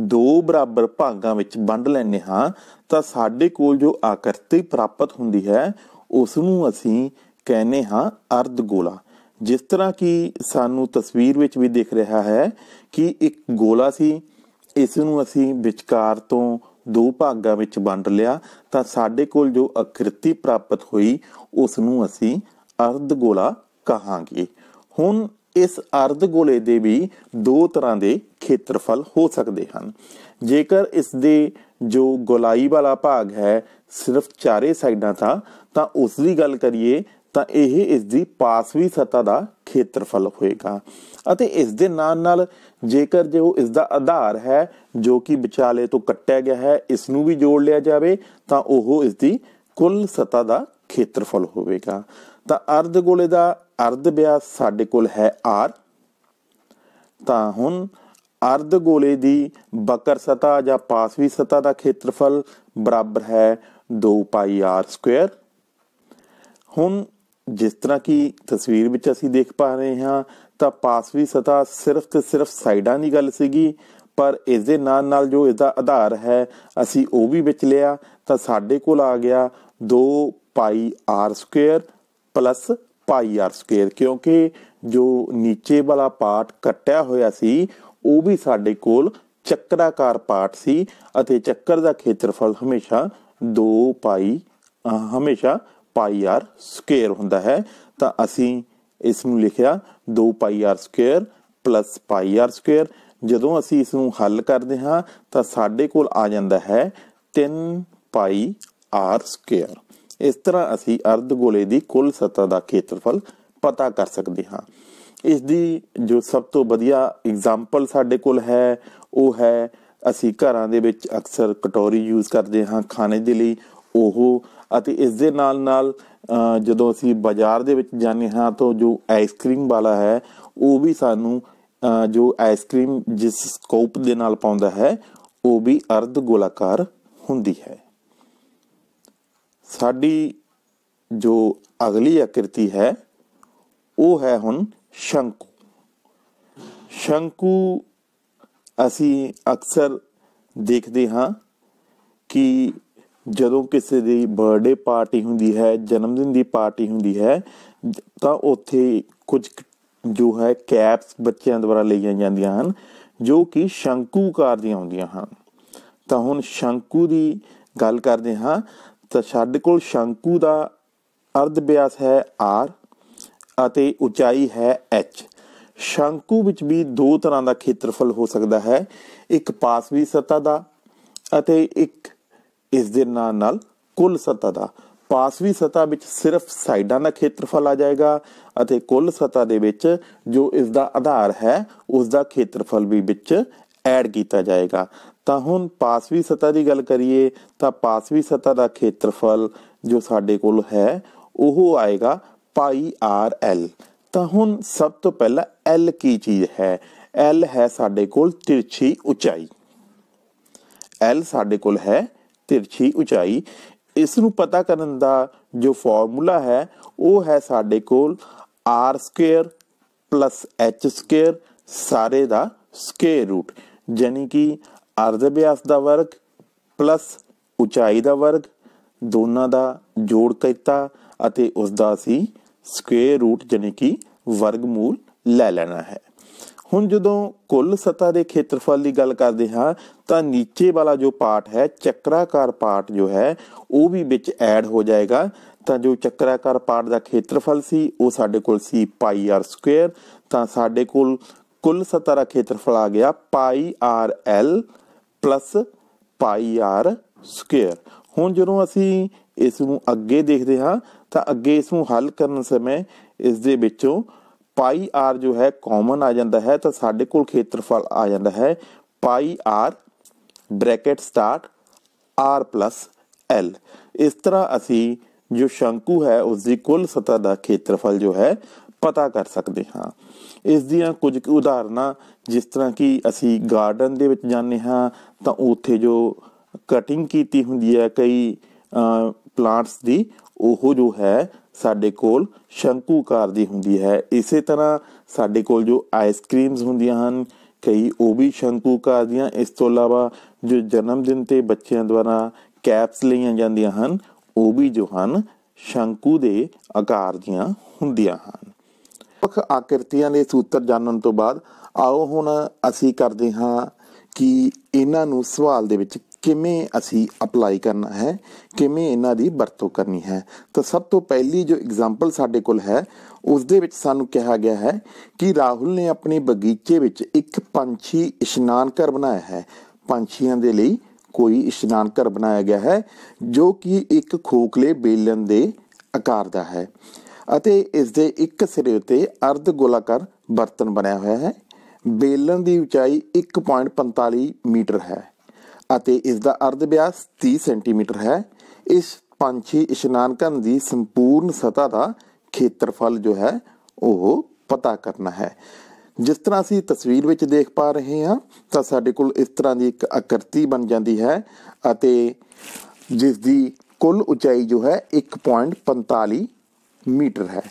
2 बराबर भागां विच वंड लैंदे हाँ तो साडे कोल जो आकृति प्राप्त हुंदी है उसनूं असी कहने हाँ अर्ध गोला। जिस तरह की सानू तस्वीर विच भी दिख रहा है कि एक गोला सी, इसनूं असी विचकार तो 2 भागां विच वंड लिया तो साडे कोल जो आकृति प्राप्त हुई उसनूं असी अर्ध गोला कहांगे। हुण इस अर्ध गोले दे भी 2 तरह के खेत्रफल हो सकते हैं। जेकर इस दे जो गोलाई वाला भाग है सिर्फ 4 साइडां था तो उसकी गल करिए तो यह इसकी पासवी सतह का खेत्रफल होएगा। अते इस दे नाल जेकर जो इसका आधार है जो कि विचाले तो कट्टिया गया है इसनूं भी जोड़ लिया जाए तो वह इसकी कुल सतह का खेत्रफल होवेगा। तो अर्ध गोले का अर्ध व्यास साडे कोल है आर। तो हुण अर्ध गोले की बकर सतह या पासवी सतह का खेत्रफल बराबर है 2 पाई आर स्क्वेयर। हुण जिस तरह की तस्वीर विच असीं देख पा रहे हाँ तो पासवी सतह सिर्फ तो सिर्फ साइडां की गल सीगी, पर इस दे नाल जो इसका आधार है असीं वो भी विच लिया तो साडे कोल आ गया 2 pi R square plus pi R square, क्योंकि जो नीचे वाला पार्ट कट्टिया होया सी वो भी साडे कोल चक्राकार पार्ट सी अते चक्कर का खेत्रफल हमेशा 2 पाई हमेशा पाई आर स्क्वेयर हुंदा है। तो असी इसनूं लिखिया 2 pi R square plus pi R square. जदों असी इसनूं हल करते हाँ तो साडे कोल आ जांदा है 3 पाई आर स्क्वेयर। इस तरह असी अर्ध गोले की कुल सतह का खेत्रफल पता कर सकते हाँ। इसकी जो सब तो वधिया एग्जाम्पल साडे कोल है वो है असी घरां दे विच अक्सर कटोरी यूज करते हाँ खाने के लिए ओह, अते इस दे नाल जदों असी बाजार दे विच जाने हाँ तो जो आइसक्रीम वाला है वो भी सानू जो आइसक्रीम जिस स्कोप दे नाल पाउंदा है वो भी अर्ध गोलाकार हुंदी है। साडी जो अगली आकृति है वो है हुण शंकु। शंकु असी अक्सर देखते हाँ कि जदों किसी की बर्थडे पार्टी हुंदी है, जन्मदिन की पार्टी हुंदी है तो उत्थे कुछ जो है कैप्स बच्चों द्वारा लईयां जांदियां हन जो कि शंकु आकार दीयां हुंदियां हन। तो हुण शंकु की गल करते हाँ तो साडे कोल शंकु का अर्ध व्यास है आर अते उचाई है एच। शंकु विच भी 2 तरह का खेत्रफल हो सकता है, एक पासवी सतह का अते एक इस दे नाल कुल सतह का। ਪਾਸਵੀ ਸਤ੍ਹਾ ਵਿੱਚ ਸਿਰਫ ਸਾਈਡਾਂ ਦਾ ਖੇਤਰਫਲ ਆ ਜਾਏਗਾ ਅਤੇ ਕੁੱਲ ਸਤ੍ਹਾ ਦੇ ਵਿੱਚ ਜੋ ਇਸ ਦਾ ਆਧਾਰ ਹੈ ਉਸ ਦਾ ਖੇਤਰਫਲ ਵੀ ਵਿੱਚ ਐਡ ਕੀਤਾ ਜਾਏਗਾ। ਤਾਂ ਹੁਣ ਪਾਸਵੀ ਸਤ੍ਹਾ ਦੀ ਗੱਲ ਕਰੀਏ ਤਾਂ ਪਾਸਵੀ ਸਤ੍ਹਾ ਦਾ ਖੇਤਰਫਲ ਜੋ ਸਾਡੇ ਕੋਲ ਹੈ ਉਹ ਆਏਗਾ ਪਾਈ ਆਰ ਐਲ। ਤਾਂ ਹੁਣ ਸਭ ਤੋਂ ਪਹਿਲਾਂ ਐਲ ਕੀ ਚੀਜ਼ ਹੈ? ਐਲ ਹੈ ਸਾਡੇ ਕੋਲ ਤਿਰਛੀ ਉਚਾਈ। ਐਲ ਸਾਡੇ ਕੋਲ ਹੈ ਤਿਰਛੀ ਉਚਾਈ। ਇਸ ਨੂੰ ਪਤਾ ਕਰਨ ਦਾ ਜੋ ਫਾਰਮੂਲਾ ਹੈ ਉਹ ਹੈ ਸਾਡੇ ਕੋਲ R square plus H square ਸਾਰੇ ਦਾ ਸਕੁਏਅਰ ਰੂਟ, ਯਾਨੀ ਕਿ ਅਰਧ ਵਿਆਸ ਦਾ ਵਰਗ ਪਲਸ ਉਚਾਈ ਦਾ ਵਰਗ, ਦੋਨਾਂ ਦਾ ਜੋੜ ਕੀਤਾ ਅਤੇ ਉਸ ਦਾ ਅਸੀਂ ਸਕੁਏਅਰ ਰੂਟ ਯਾਨੀ ਕਿ ਵਰਗਮੂਲ ਲੈ ਲੈਣਾ ਹੈ। ਹੁਣ ਜਦੋਂ ਕੁੱਲ ਸਤ੍ਹਾ ਦੇ ਖੇਤਰਫਲ ਦੀ ਗੱਲ ਕਰਦੇ ਹਾਂ ਤਾਂ ਨੀਚੇ ਵਾਲਾ ਜੋ ਪਾਰਟ ਹੈ ਚੱਕਰਾਕਾਰ ਪਾਰਟ ਜੋ ਹੈ ਉਹ ਵੀ ਵਿੱਚ ਐਡ ਹੋ ਜਾਏਗਾ। ਤਾਂ ਜੋ ਚੱਕਰਾਕਾਰ ਪਾਰਟ ਦਾ ਖੇਤਰਫਲ ਸੀ ਉਹ ਸਾਡੇ ਕੋਲ ਸੀ ਪਾਈ ਆਰ ਸਕੁਏਅਰ। ਤਾਂ ਸਾਡੇ ਕੋਲ ਕੁੱਲ ਸਤ੍ਹਾ ਦਾ ਖੇਤਰਫਲ ਆ ਗਿਆ ਪਾਈ ਆਰ ਐਲ ਪਲਸ ਪਾਈ ਆਰ ਸਕੁਏਅਰ। ਹੁਣ ਜਦੋਂ ਅਸੀਂ ਇਸ ਨੂੰ ਅੱਗੇ ਦੇਖਦੇ ਹਾਂ ਤਾਂ ਅੱਗੇ ਇਸ ਨੂੰ ਹੱਲ ਕਰਨ ਸਮੇਂ ਇਸ ਦੇ ਵਿੱਚੋਂ ਪਾਈ ਆਰ ਜੋ ਹੈ ਕਾਮਨ ਆ ਜਾਂਦਾ ਹੈ ਤਾਂ ਸਾਡੇ ਕੋਲ ਖੇਤਰਫਲ ਆ ਜਾਂਦਾ ਹੈ pi R bracket start R plus L. ਇਸ ਤਰ੍ਹਾਂ ਅਸੀਂ ਜੋ ਸ਼ੰਕੂ ਹੈ ਉਸ ਦੀ ਕੁੱਲ ਸਤ੍ਹਾ ਦਾ ਖੇਤਰਫਲ ਜੋ ਹੈ ਪਤਾ ਕਰ ਸਕਦੇ ਹਾਂ। ਇਸ ਦੀਆਂ ਕੁਝ ਕੁ ਉਦਾਹਰਨਾਂ, ਜਿਸ ਤਰ੍ਹਾਂ ਕਿ ਅਸੀਂ ਗਾਰਡਨ ਦੇ ਵਿੱਚ ਜਾਂਦੇ ਹਾਂ ਤਾਂ ਉੱਥੇ ਜੋ ਕਟਿੰਗ ਕੀਤੀ ਹੁੰਦੀ ਹੈ ਕਈ ਪਲਾਂਟਸ ਦੀ ਉਹ ਜੋ ਹੈ ਸਾਡੇ ਕੋਲ ਸ਼ੰਕੂਕਾਰ ਦੀ ਹੁੰਦੀ ਹੈ। ਇਸੇ ਤਰ੍ਹਾਂ ਸਾਡੇ ਕੋਲ ਜੋ ਆਈਸਕ੍ਰੀਮਸ ਹੁੰਦੀਆਂ ਹਨ ਕਈ ਉਹ ਵੀ ਸ਼ੰਕੂਕਾਰ ਦੀਆਂ। ਇਸ ਤੋਂ ਇਲਾਵਾ ਜੋ ਜਨਮ ਦਿਨ ਤੇ ਬੱਚਿਆਂ ਦੁਆਰਾ ਕੈਪਸ ਲਈਆਂ ਜਾਂਦੀਆਂ ਹਨ ਉਹ ਵੀ ਜੋ ਹਨ ਸ਼ੰਕੂ ਦੇ ਆਕਾਰ ਦੀਆਂ ਹੁੰਦੀਆਂ ਹਨ। ਵੱਖ ਆਕ੍ਰਿਤੀਆਂ ਦੇ ਸੂਤਰ ਜਾਣਨ ਤੋਂ ਬਾਅਦ ਆਓ ਹੁਣ ਅਸੀਂ ਕਰਦੇ ਹਾਂ ਕਿ ਇਹਨਾਂ ਨੂੰ ਸਵਾਲ ਦੇ ਵਿੱਚ ਕਿਵੇਂ ਅਸੀਂ ਅਪਲਾਈ ਕਰਨਾ ਹੈ, ਕਿਵੇਂ ਇਹਨਾਂ ਦੀ ਵਰਤੋਂ ਕਰਨੀ ਹੈ। ਤਾਂ ਸਭ ਤੋਂ ਪਹਿਲੀ ਜੋ ਐਗਜ਼ਾਮਪਲ ਸਾਡੇ ਕੋਲ ਹੈ ਉਸ ਦੇ ਵਿੱਚ ਸਾਨੂੰ ਕਿਹਾ ਗਿਆ ਹੈ ਕਿ ਰਾਹੁਲ ਨੇ ਆਪਣੇ ਬਗੀਚੇ ਵਿੱਚ ਇੱਕ ਪੰਛੀ ਇਸ਼ਨਾਨ ਘਰ ਬਣਾਇਆ ਹੈ। ਪੰਛੀਆਂ ਦੇ ਲਈ ਕੋਈ ਇਸ਼ਨਾਨ ਘਰ ਬਣਾਇਆ ਗਿਆ ਹੈ ਜੋ ਕਿ ਇੱਕ ਖੋਖਲੇ ਬੇਲਣ ਦੇ ਆਕਾਰ ਦਾ ਹੈ ਅਤੇ ਇਸ ਦੇ ਇੱਕ ਸਿਰੇ ਉੱਤੇ ਅਰਧ ਗੋਲਾਕਾਰ ਬਰਤਨ ਬਣਿਆ ਹੋਇਆ ਹੈ। ਬੇਲਣ ਦੀ ਉਚਾਈ 1.45 ਮੀਟਰ ਹੈ ਅਤੇ ਇਸ ਦਾ ਅਰਧ ਵਿਆਸ 30 ਸੈਂਟੀਮੀਟਰ ਹੈ। ਇਸ ਪੰਛੀ ਇਸ਼ਨਾਨ ਘਰ ਦੀ ਸੰਪੂਰਨ ਸਤ੍ਹਾ ਦਾ ਖੇਤਰਫਲ ਜੋ ਹੈ ਉਹ ਪਤਾ ਕਰਨਾ ਹੈ। ਜਿਸ ਤਰ੍ਹਾਂ ਅਸੀਂ ਤਸਵੀਰ ਵਿੱਚ ਦੇਖ ਪਾ ਰਹੇ ਹਾਂ ਤਾਂ ਸਾਡੇ ਕੋਲ ਇਸ ਤਰ੍ਹਾਂ ਦੀ ਇੱਕ ਆਕ੍ਰਿਤੀ ਬਣ ਜਾਂਦੀ ਹੈ ਅਤੇ ਜਿਸ ਦੀ ਕੁੱਲ ਉਚਾਈ ਜੋ ਹੈ 1.45 ਮੀਟਰ ਹੈ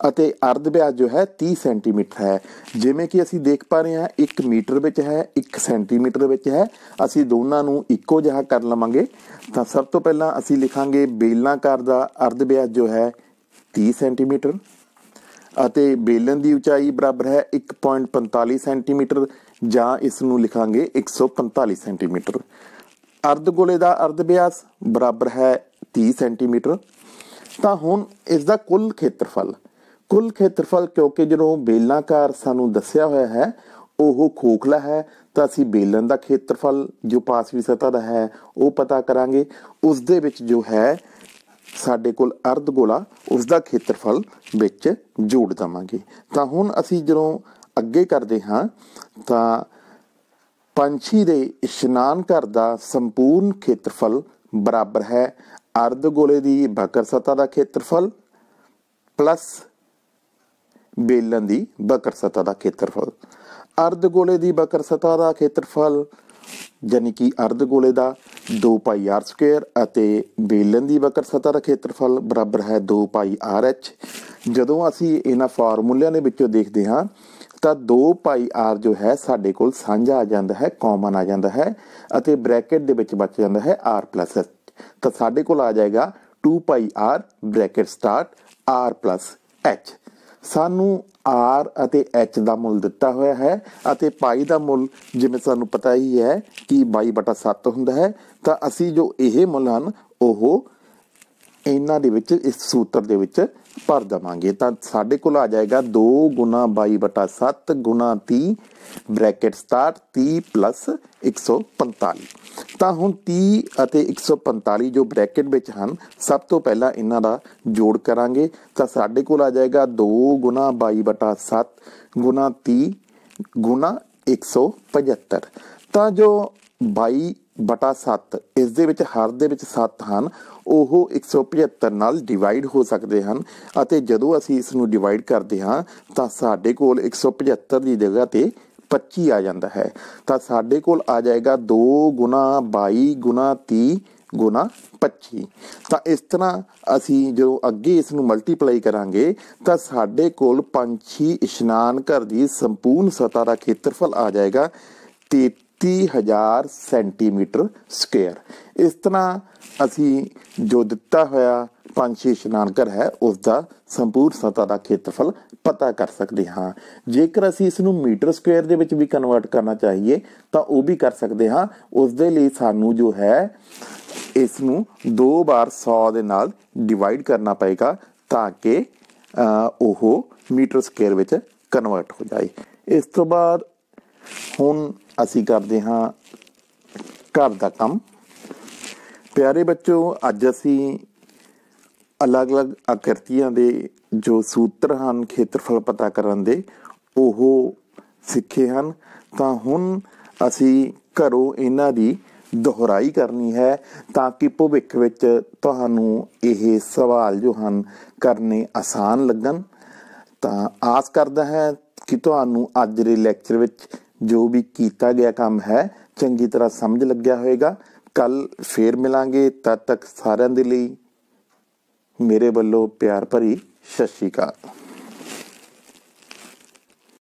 ਅਤੇ ਅਰਧ ਵਿਆਸ ਜੋ ਹੈ 30 ਸੈਂਟੀਮੀਟਰ ਹੈ। ਜਿਵੇਂ ਕਿ ਅਸੀਂ ਦੇਖ ਪਾ ਰਹੇ ਹਾਂ 1 ਮੀਟਰ ਵਿੱਚ ਹੈ, 1 ਸੈਂਟੀਮੀਟਰ ਵਿੱਚ ਹੈ। ਅਸੀਂ ਦੋਨਾਂ ਨੂੰ ਇੱਕੋ ਜਿਹਾ ਕਰ ਲਵਾਂਗੇ। ਤਾਂ ਸਭ ਤੋਂ ਪਹਿਲਾਂ ਅਸੀਂ ਲਿਖਾਂਗੇ ਬੇਲਨਾਕਾਰ ਦਾ ਅਰਧ ਵਿਆਸ ਜੋ ਹੈ 30 ਸੈਂਟੀਮੀਟਰ ਅਤੇ ਬੇਲਣ ਦੀ ਉਚਾਈ ਬਰਾਬਰ ਹੈ 1.45 ਸੈਂਟੀਮੀਟਰ ਜਾਂ ਇਸ ਨੂੰ ਲਿਖਾਂਗੇ 145 ਸੈਂਟੀਮੀਟਰ। ਅਰਧ ਗੋਲੇ ਦਾ ਅਰਧ ਵਿਆਸ ਬਰਾਬਰ ਹੈ 30 ਸੈਂਟੀਮੀਟਰ। ਤਾਂ ਹੁਣ ਇਸ ਦਾ ਕੁੱਲ ਖੇਤਰਫਲ ਕਿਉਂਕਿ ਜਦੋਂ ਬੇਲਨਾਕਾਰ ਸਾਨੂੰ ਦੱਸਿਆ ਹੋਇਆ ਹੈ ਉਹ ਖੋਖਲਾ ਹੈ ਤਾਂ ਅਸੀਂ ਬੇਲਣ ਦਾ ਖੇਤਰਫਲ ਜੋ ਪਾਸਵੀ ਸਤ੍ਹਾ ਦਾ ਹੈ ਉਹ ਪਤਾ ਕਰਾਂਗੇ। ਉਸ ਦੇ ਵਿੱਚ ਜੋ ਹੈ ਸਾਡੇ ਕੋਲ ਅਰਧ ਗੋਲਾ ਉਸ ਦਾ ਖੇਤਰਫਲ ਵਿੱਚ ਜੋੜ ਦੇਵਾਂਗੇ। ਤਾਂ ਹੁਣ ਅਸੀਂ ਜਦੋਂ ਅੱਗੇ ਕਰਦੇ ਹਾਂ ਤਾਂ ਪੰਛੀ ਦੇ ਇਸ਼ਨਾਨ ਘਰ ਦਾ ਸੰਪੂਰਨ ਖੇਤਰਫਲ ਬਰਾਬਰ ਹੈ ਅਰਧ ਗੋਲੇ ਦੀ ਵਕਰ ਸਤ੍ਹਾ ਦਾ ਖੇਤਰਫਲ ਪਲਸ ਬੇਲਣ ਦੀ ਵਕਰ ਸਤ੍ਹਾ ਦਾ ਖੇਤਰਫਲ। ਅਰਧ ਗੋਲੇ ਦੀ ਵਕਰ ਸਤ੍ਹਾ ਦਾ ਖੇਤਰਫਲ ਯਾਨੀ ਕਿ ਅਰਧ ਗੋਲੇ ਦਾ 2 ਪਾਈ ਆਰ ਸਕੁਏਅਰ ਅਤੇ ਬੇਲਣ ਦੀ ਵਕਰ ਸਤ੍ਹਾ ਦਾ ਖੇਤਰਫਲ ਬਰਾਬਰ ਹੈ 2 ਪਾਈ ਆਰ ਐਚ। ਜਦੋਂ ਅਸੀਂ ਇਹਨਾਂ ਫਾਰਮੂਲਿਆਂ ਦੇ ਵਿੱਚੋਂ ਦੇਖਦੇ ਹਾਂ ਤਾਂ 2 ਪਾਈ ਆਰ ਜੋ ਹੈ ਸਾਡੇ ਕੋਲ ਸਾਂਝਾ ਆ ਜਾਂਦਾ ਹੈ, ਕਾਮਨ ਆ ਜਾਂਦਾ ਹੈ ਅਤੇ ਬ੍ਰੈਕਟ ਦੇ ਵਿੱਚ ਬਚ ਜਾਂਦਾ ਹੈ ਆਰ ਪਲਸ ਐਚ। ਤਾਂ ਸਾਡੇ ਕੋਲ ਆ ਜਾਏਗਾ 2 pi R bracket start R plus H. ਸਾਨੂੰ ਆਰ ਅਤੇ ਐਚ ਦਾ ਮੁੱਲ ਦਿੱਤਾ ਹੋਇਆ ਹੈ ਅਤੇ ਪਾਈ ਦਾ ਮੁੱਲ ਜਿਵੇਂ ਸਾਨੂੰ ਪਤਾ ਹੀ ਹੈ ਕਿ 22/7 ਹੁੰਦਾ ਹੈ। ਤਾਂ ਅਸੀਂ ਜੋ ਇਹ ਮੁੱਲ ਹਨ ਉਹ ਇਹਨਾਂ ਦੇ ਵਿੱਚ ਇਸ ਸੂਤਰ ਦੇ ਵਿੱਚ ਭਰ ਦੇਵਾਂਗੇ। ਤਾਂ ਸਾਡੇ ਕੋਲ ਆ ਜਾਏਗਾ 2 ਗੁਣਾ 22/7 ਗੁਣਾ 30 ਬ੍ਰੈਕਟ ਸਟਾਰਟ 30 ਪਲਸ 145। ਤਾਂ ਹੁਣ 30 ਅਤੇ 145 ਜੋ ਬ੍ਰੈਕਟ ਵਿੱਚ ਹਨ, ਸਭ ਤੋਂ ਪਹਿਲਾਂ ਇਹਨਾਂ ਦਾ ਜੋੜ ਕਰਾਂਗੇ ਤਾਂ ਸਾਡੇ ਕੋਲ ਆ ਜਾਏਗਾ 2 ਗੁਣਾ 22/7 ਗੁਣਾ 30 ਗੁਣਾ 175। ਤਾਂ ਜੋ 22/7 ਇਸ ਦੇ ਵਿੱਚ ਹਰ ਦੇ ਵਿੱਚ 7 ਹਨ, ਉਹ 175 ਨਾਲ ਡਿਵਾਈਡ ਹੋ ਸਕਦੇ ਹਨ। ਅਤੇ ਜਦੋਂ ਅਸੀਂ ਇਸ ਨੂੰ ਡਿਵਾਈਡ ਕਰਦੇ ਹਾਂ ਤਾਂ ਸਾਡੇ ਕੋਲ 175 ਦੀ ਜਗ੍ਹਾ ਤੇ 25 ਆ ਜਾਂਦਾ ਹੈ। ਤਾਂ ਸਾਡੇ ਕੋਲ ਆ ਜਾਏਗਾ 2 ਗੁਣਾ 22 ਗੁਣਾ 30 ਗੁਣਾ 25। ਤਾਂ ਇਸ ਤਰ੍ਹਾਂ ਅਸੀਂ ਜਦੋਂ ਅੱਗੇ ਇਸ ਨੂੰ ਮਲਟੀਪਲਾਈ ਕਰਾਂਗੇ ਤਾਂ ਸਾਡੇ ਕੋਲ ਪੰਛੀ ਇਸ਼ਨਾਨ ਘਰ ਦੀ ਸੰਪੂਰਨ ਸਤ੍ਹਾ ਦਾ ਖੇਤਰਫਲ ਆ ਜਾਏਗਾ 33,000 ਸੈਂਟੀਮੀਟਰ ਸਕੁਅਰ। ਇਸ ਤਰ੍ਹਾਂ ਅਸੀਂ ਜੋ ਦਿੱਤਾ ਹੋਇਆ ਪੰਛੀ ਇਸ਼ਨਾਨ ਘਰ ਹੈ ਉਸ ਦਾ ਸੰਪੂਰਨ ਸਤ੍ਹਾ ਦਾ ਖੇਤਰਫਲ ਪਤਾ ਕਰ ਸਕਦੇ ਹਾਂ। ਜੇਕਰ ਅਸੀਂ ਇਸ ਨੂੰ ਮੀਟਰ ਸਕੁਅਰ ਦੇ ਵਿੱਚ ਵੀ ਕਨਵਰਟ ਕਰਨਾ ਚਾਹੀਏ ਤਾਂ ਉਹ ਵੀ ਕਰ ਸਕਦੇ ਹਾਂ। ਉਸ ਦੇ ਲਈ ਸਾਨੂੰ ਜੋ ਹੈ ਇਸ ਨੂੰ 2 ਵਾਰ 100 ਦੇ ਨਾਲ ਡਿਵਾਈਡ ਕਰਨਾ ਪਏਗਾ ਤਾਂ ਕਿ ਉਹ ਮੀਟਰ ਸਕੁਅਰ ਵਿੱਚ ਕਨਵਰਟ ਹੋ ਜਾਏ। ਇਸ ਤੋਂ ਬਾਅਦ ਹੁਣ ਅਸੀਂ ਕਰਦੇ ਹਾਂ ਘਰ ਦਾ ਕੰਮ। ਪਿਆਰੇ ਬੱਚੋ, ਅੱਜ ਅਸੀਂ ਅਲੱਗ-ਅਲੱਗ ਆਕ੍ਰਿਤੀਆਂ ਦੇ ਜੋ ਸੂਤਰ ਹਨ ਖੇਤਰਫਲ ਪਤਾ ਕਰਨ ਦੇ, ਉਹ ਸਿੱਖੇ ਹਨ। ਤਾਂ ਹੁਣ ਅਸੀਂ ਘਰੋਂ ਇਹਨਾਂ ਦੀ ਦੁਹਰਾਈ ਕਰਨੀ ਹੈ ਤਾਂ ਕਿ ਭਵਿੱਖ ਵਿੱਚ ਤੁਹਾਨੂੰ ਇਹ ਸਵਾਲ ਜੋ ਹਨ ਕਰਨੇ ਆਸਾਨ ਲੱਗਣ। ਤਾਂ ਆਸ ਕਰਦਾ ਹੈ ਕਿ ਤੁਹਾਨੂੰ ਅੱਜ ਦੇ ਲੈਕਚਰ ਵਿੱਚ ਜੋ ਵੀ ਕੀਤਾ ਗਿਆ ਕੰਮ ਹੈ ਚੰਗੀ ਤਰ੍ਹਾਂ ਸਮਝ ਲੱਗਿਆ ਹੋਵੇਗਾ। ਕੱਲ ਫੇਰ ਮਿਲਾਂਗੇ, ਤਦ ਤੱਕ ਸਾਰਿਆਂ ਦੇ ਲਈ ਮੇਰੇ ਵੱਲੋਂ ਪਿਆਰ ਭਰੀ ਸਤਿ ਸ਼੍ਰੀ ਅਕਾਲ।